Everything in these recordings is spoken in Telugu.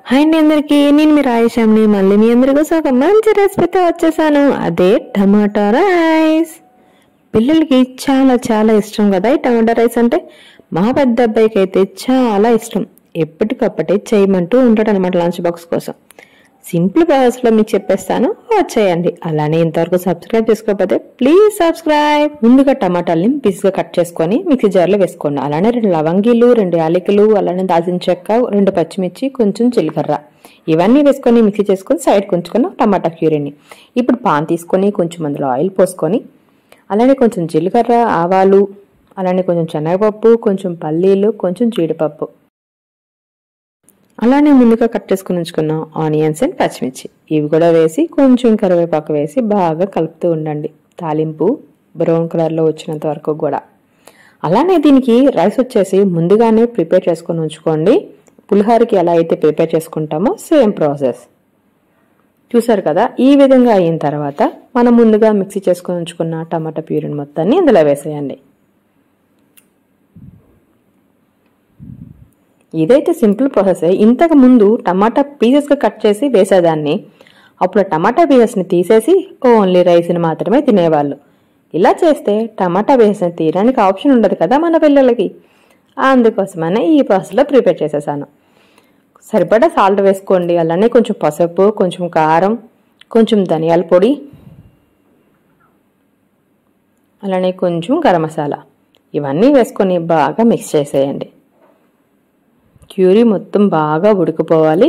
హాయ్ అండి అందరికీ, నేను మీ రాయేశాంని. మళ్ళీ మీ అందరి కోసం ఒక మంచి రెసిపీతో వచ్చేసాను. అదే టమాటా రైస్. పిల్లలకి చాలా చాలా ఇష్టం కదా ఈ టమాటా రైస్ అంటే. మా పెద్ద అబ్బాయికి అయితే చాలా ఇష్టం. ఎప్పటికప్పుడే చేయమంటూ ఉంటాడు అనమాట లంచ్ బాక్స్ కోసం. సింపుల్ ప్రాసెస్ లో మీకు చెప్పేస్తాను, వచ్చేయండి. అలానే ఇంతవరకు సబ్స్క్రైబ్ చేసుకోకపోతే ప్లీజ్ సబ్స్క్రైబ్. ముందుగా టమాటాలని పీస్గా కట్ చేసుకొని మిక్సీ జార్లో వేసుకోండి. అలానే 2 లవంగీలు, 2 యాలకులు, అలానే దాల్చిన చెక్క, 2 పచ్చిమిర్చి, కొంచెం జీలకర్ర ఇవన్నీ వేసుకొని మిక్సీ చేసుకొని సైడ్కి ఉంచుకొని టమాటా ప్యూరీని. ఇప్పుడు పాన్ తీసుకొని కొంచెం అందులో ఆయిల్ పోసుకొని, అలానే కొంచెం జీలకర్ర, ఆవాలు, అలానే కొంచెం శనగపప్పు, కొంచెం పల్లీలు, కొంచెం జీడిపప్పు, అలానే ముందుగా కట్ చేసుకుని ఉంచుకున్న ఆనియన్స్ అండ్ పచ్చిమిర్చి ఇవి కూడా వేసి కొంచెం కరివేపాకు వేసి బాగా కలుపుతూ ఉండండి. తాలింపు బ్రౌన్ కలర్లో వచ్చినంత వరకు కూడా. అలానే దీనికి రైస్ వచ్చేసి ముందుగానే ప్రిపేర్ చేసుకుని ఉంచుకోండి. పులిహోరకి ఎలా అయితే ప్రిపేర్ చేసుకుంటామో సేమ్ ప్రాసెస్. చూసారు కదా, ఈ విధంగా అయిన తర్వాత మనం ముందుగా మిక్సీ చేసుకుని ఉంచుకున్న టమాటా ప్యూరీని మొత్తాన్ని ఇందులో వేసేయండి. ఇదైతే సింపుల్ ప్రాసెస్. ఇంతకు ముందు టమాటా పీసెస్గా కట్ చేసి వేసేదాన్ని. అప్పుడు టమాటా పీసెస్ని తీసేసి ఓన్లీ రైస్ని మాత్రమే తినేవాళ్ళు. ఇలా చేస్తే టమాటా పీసెస్ని తీయడానికి ఆప్షన్ ఉండదు కదా మన పిల్లలకి. అందుకోసమనే ఈ ప్రాసెస్లో ప్రిపేర్ చేసేసాను. సరిపడా సాల్ట్ వేసుకోండి. అలానే కొంచెం పసుపు, కొంచెం కారం, కొంచెం ధనియాల పొడి, అలానే కొంచెం గరం మసాలా ఇవన్నీ వేసుకొని బాగా మిక్స్ చేసేయండి. ప్యూరీ మొత్తం బాగా ఉడికిపోవాలి.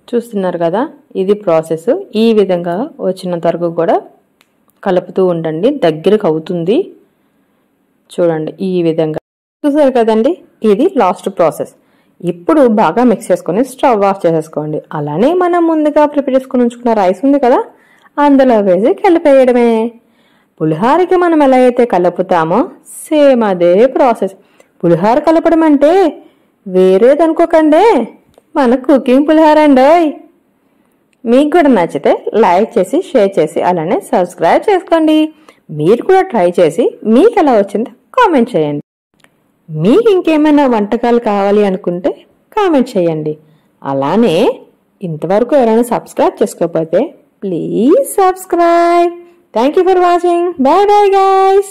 చూస్తున్నారు కదా, ఇది ప్రాసెస్. ఈ విధంగా వచ్చినంత వరకు కూడా కలుపుతూ ఉండండి. దగ్గరకు అవుతుంది చూడండి. ఈ విధంగా చూసారు కదండి, ఇది లాస్ట్ ప్రాసెస్. ఇప్పుడు బాగా మిక్స్ చేసుకొని స్టవ్ ఆఫ్ చేసేసుకోండి. అలానే మనం ముందుగా ప్రిపేర్ చేసుకుని ఉంచుకున్న రైస్ ఉంది కదా, అందులో వేసి కలిపేయడమే. పులిహోరకి మనం ఎలా అయితే కలుపుతామో సేమ్ అదే ప్రాసెస్. పులిహోర కలపడం అంటే వేరేదనుకోకండి, మన కుకింగ్ పులిహోర అండి. మీకు కూడా నచ్చితే లైక్ చేసి, షేర్ చేసి, అలానే సబ్స్క్రైబ్ చేసుకోండి. మీరు కూడా ట్రై చేసి మీకు ఎలా వచ్చిందో కామెంట్ చేయండి. మీకు ఇంకేమైనా వంటకాలు కావాలి అనుకుంటే కామెంట్ చేయండి. అలానే ఇంతవరకు ఎవరైనా సబ్స్క్రైబ్ చేసుకోకపోతే please subscribe. Thank you for watching. Bye bye guys.